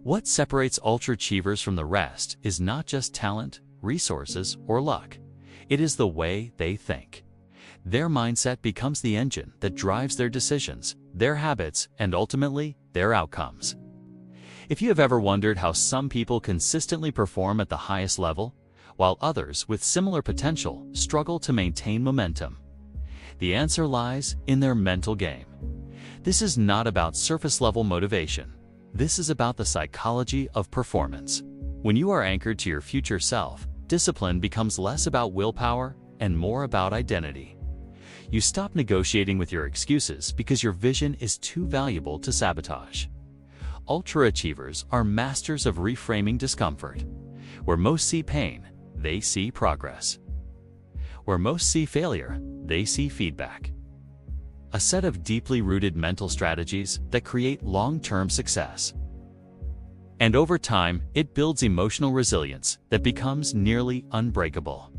What separates ultra-achievers from the rest is not just talent, resources, or luck. It is the way they think. Their mindset becomes the engine that drives their decisions, their habits, and ultimately, their outcomes. If you have ever wondered how some people consistently perform at the highest level, while others with similar potential struggle to maintain momentum, the answer lies in their mental game. This is not about surface-level motivation. This is about the psychology of performance. When you are anchored to your future self, discipline becomes less about willpower and more about identity. You stop negotiating with your excuses because your vision is too valuable to sabotage. Ultra-achievers are masters of reframing discomfort. Where most see pain, they see progress. Where most see failure, they see feedback. A set of deeply rooted mental strategies that create long-term success. And over time, it builds emotional resilience that becomes nearly unbreakable.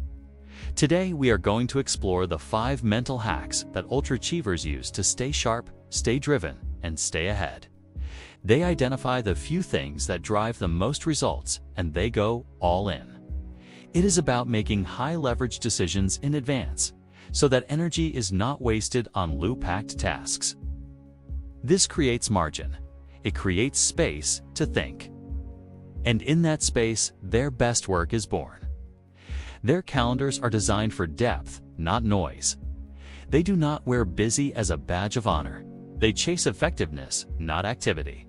Today, we are going to explore the 5 mental hacks that ultra-achievers use to stay sharp, stay driven, and stay ahead. They identify the few things that drive the most results, and they go all in. It is about making high-leverage decisions in advance, so that energy is not wasted on low-packed tasks. This creates margin. It creates space to think. And in that space, their best work is born. Their calendars are designed for depth, not noise. They do not wear busy as a badge of honor. They chase effectiveness, not activity.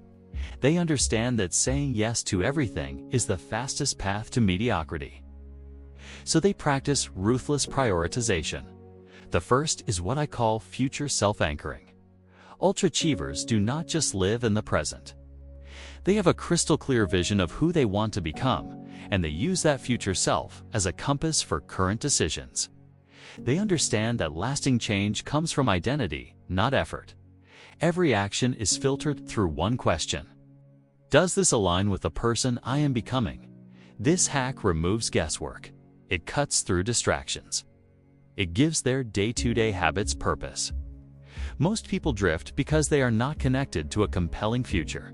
They understand that saying yes to everything is the fastest path to mediocrity. So they practice ruthless prioritization. The first is what I call future self-anchoring. Ultra-achievers do not just live in the present. They have a crystal-clear vision of who they want to become, and they use that future self as a compass for current decisions. They understand that lasting change comes from identity, not effort. Every action is filtered through one question. Does this align with the person I am becoming? This hack removes guesswork. It cuts through distractions. It gives their day-to-day habits purpose. Most people drift because they are not connected to a compelling future,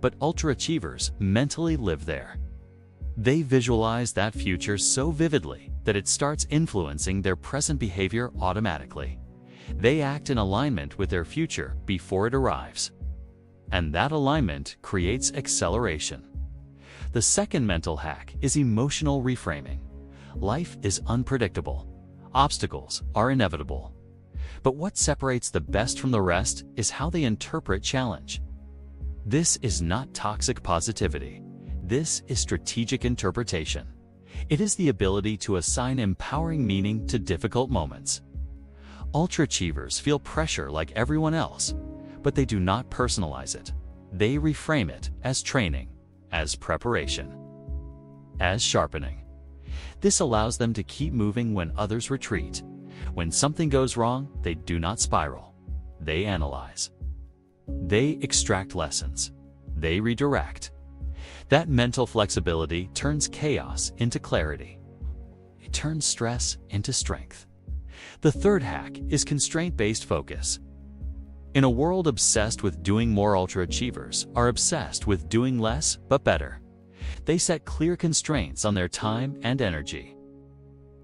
but ultra-achievers mentally live there. They visualize that future so vividly that it starts influencing their present behavior automatically. They act in alignment with their future before it arrives. And that alignment creates acceleration. The second mental hack is emotional reframing. Life is unpredictable. Obstacles are inevitable. But what separates the best from the rest is how they interpret challenge. This is not toxic positivity. This is strategic interpretation. It is the ability to assign empowering meaning to difficult moments. Ultra-achievers feel pressure like everyone else, but they do not personalize it. They reframe it as training, as preparation, as sharpening. This allows them to keep moving when others retreat. When something goes wrong, they do not spiral. They analyze. They extract lessons. They redirect. That mental flexibility turns chaos into clarity. It turns stress into strength. The third hack is constraint-based focus. In a world obsessed with doing more, ultra-achievers are obsessed with doing less but better. They set clear constraints on their time and energy.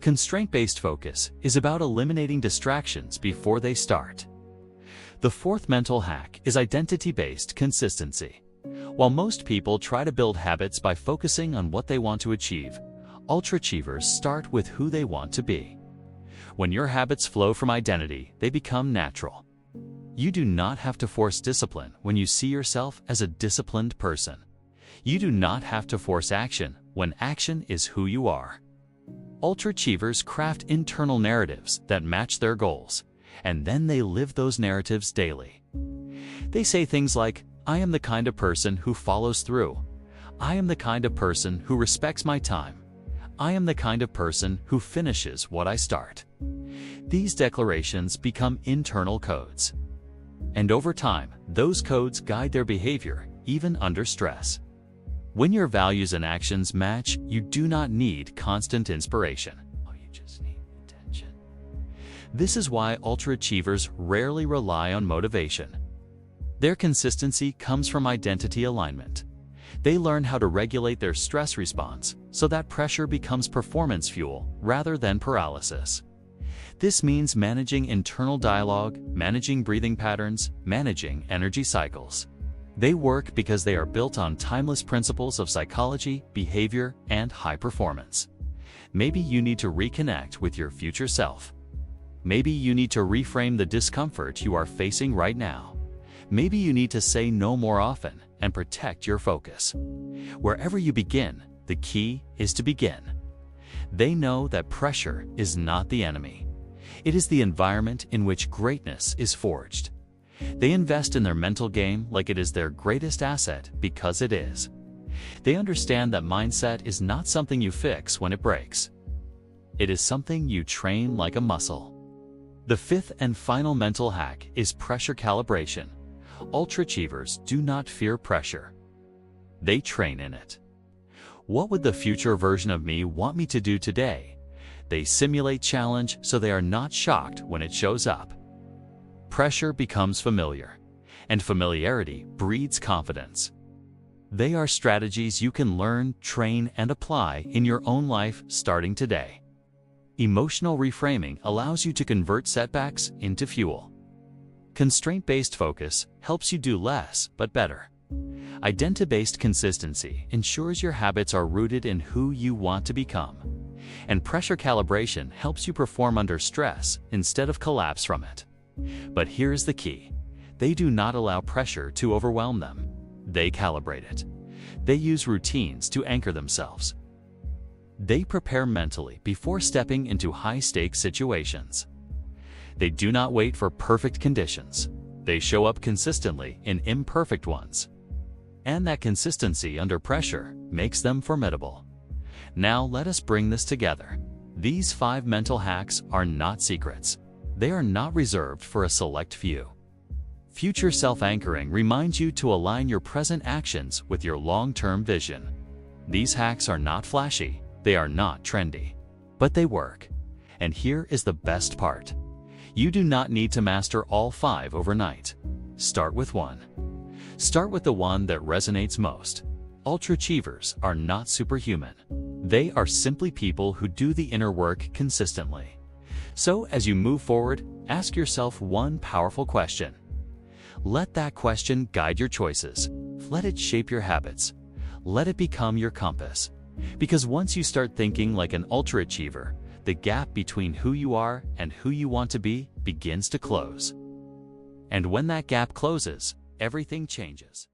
Constraint-based focus is about eliminating distractions before they start. The fourth mental hack is identity-based consistency. While most people try to build habits by focusing on what they want to achieve, ultra-achievers start with who they want to be. When your habits flow from identity, they become natural. You do not have to force discipline when you see yourself as a disciplined person. You do not have to force action when action is who you are. Ultra-achievers craft internal narratives that match their goals, and then they live those narratives daily. They say things like, I am the kind of person who follows through. I am the kind of person who respects my time. I am the kind of person who finishes what I start. These declarations become internal codes. And over time, those codes guide their behavior, even under stress. When your values and actions match, you do not need constant inspiration. You just need attention. This is why ultra-achievers rarely rely on motivation. Their consistency comes from identity alignment. They learn how to regulate their stress response so that pressure becomes performance fuel rather than paralysis. This means managing internal dialogue, managing breathing patterns, managing energy cycles. They work because they are built on timeless principles of psychology, behavior, and high performance. Maybe you need to reconnect with your future self. Maybe you need to reframe the discomfort you are facing right now. Maybe you need to say no more often and protect your focus. Wherever you begin, the key is to begin. They know that pressure is not the enemy. It is the environment in which greatness is forged. They invest in their mental game like it is their greatest asset because it is. They understand that mindset is not something you fix when it breaks. It is something you train like a muscle. The fifth and final mental hack is pressure calibration. Ultra-achievers do not fear pressure. They train in it. What would the future version of me want me to do today? They simulate challenge so they are not shocked when it shows up. Pressure becomes familiar, and familiarity breeds confidence. They are strategies you can learn, train, and apply in your own life starting today. Emotional reframing allows you to convert setbacks into fuel. Constraint-based focus helps you do less but better. Identity-based consistency ensures your habits are rooted in who you want to become. And pressure calibration helps you perform under stress instead of collapse from it. But here's the key. They do not allow pressure to overwhelm them. They calibrate it. They use routines to anchor themselves. They prepare mentally before stepping into high-stakes situations. They do not wait for perfect conditions. They show up consistently in imperfect ones. And that consistency under pressure makes them formidable. Now let us bring this together. These 5 mental hacks are not secrets. They are not reserved for a select few. Future self-anchoring reminds you to align your present actions with your long-term vision. These hacks are not flashy, they are not trendy, but they work. And here is the best part. You do not need to master all 5 overnight. Start with one. Start with the one that resonates most. Ultra-achievers are not superhuman. They are simply people who do the inner work consistently. So as you move forward, ask yourself one powerful question. Let that question guide your choices. Let it shape your habits. Let it become your compass. Because once you start thinking like an ultra-achiever, the gap between who you are and who you want to be begins to close. And when that gap closes, everything changes.